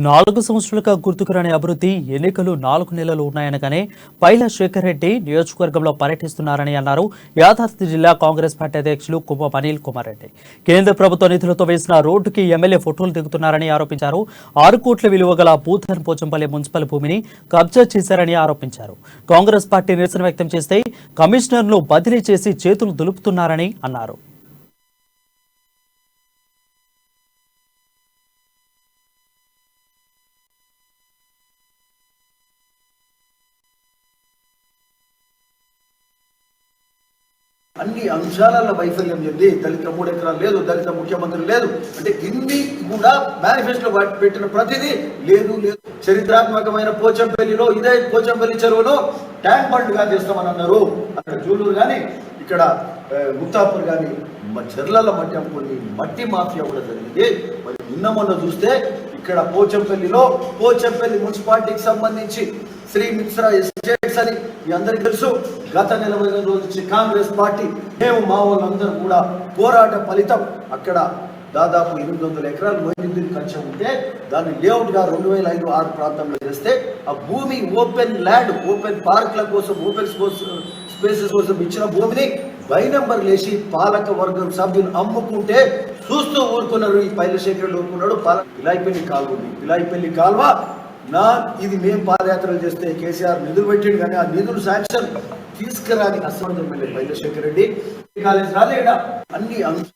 4 సంవత్సరాలుగా గుర్తుకురాని అభివృద్ధి ఎన్నికలు 4 నెలలు ఉన్నాయనగానే పైల శేఖర్ రెడ్డి నియోజకవర్గంలో పర్యటిస్తున్నారని అన్నారు యాదాద్రి జిల్లా కాంగ్రెస్ పార్టీ అధ్యక్షులు కుంభం అనిల్ కుమార్ రెడ్డి. కేంద్ర ప్రభుత్వ నిధులతో వేసిన రోడ్డుకి ఎమ్మెల్యే ఫోటోలు దిగుతున్నారని ఆరోపించారు. 6 కోట్ల విలువ గల భూధన్ పోచంపల్లి మున్సిపల్ భూమిని కబ్జా చేశారని ఆరోపించారు. కాంగ్రెస్ పార్టీ నిరసన వ్యక్తం చేస్తే కమిషనర్ను బదిలీ చేసి చేతులు దులుపుతున్నారని అన్నారు. అన్ని అంశాలలో వైఫల్యం చెంది దళిత 3 ఎకరాలు లేదు, దళిత ముఖ్యమంత్రి లేదు అంటే ఇన్ని కూడా మేనిఫెస్టోలో పెట్టిన ప్రతిదీ లేదు. చరిత్రాత్మకమైన పోచంపల్లిలో ఇదే పోచంపల్లి చెరువులో ట్యాంక్ బండ్గా చేస్తామని అన్నారు. అక్కడ జూలూరు కానీ ఇక్కడ ముక్తాపూర్ కానీ చెర్లలో మట్టి అమ్ముకొని మట్టి మాఫియా కూడా జరిగింది. మరి నిన్న మొన్న చూస్తే ఇక్కడ పోచంపల్లి మున్సిపాలిటీకి సంబంధించి శ్రీ మిశ్రా ఎస్టేట్స్ అని మీ అందరికీ తెలుసు. గత 40 రోజుల నుంచి కాంగ్రెస్ పార్టీ మేము మా వాళ్ళందరూ కూడా పోరాట ఫలితం అక్కడ దాదాపు 800 ఎకరాలు వైద్యులు ఖర్చు ఉంటే దాన్ని లేఅవుట్గా 2005-6 ప్రాంతంలో చేస్తే ఆ భూమి ఓపెన్ ల్యాండ్, ఓపెన్ పార్క్ల కోసం, ఓపెన్ స్పేసెస్ కోసం ఇచ్చిన భూమిని బై నెంబర్ లేచి పాలక వర్గం సభ్యులు అమ్ముకుంటే చూస్తూ ఊరుకున్నారు. ఈ పైలశేఖర్ ఊరుకున్నాడు. పిలాయిపల్లి కాల్వ ఇది మేము పాదయాత్రలు చేస్తే కేసీఆర్ నిధులు పెట్టిండు కానీ ఆ నిధులు శాంక్షన్ తీసుకురాని అసమర్థం పైలశేఖర్ రెడ్డి కాలేజ్ రాలేడా అన్ని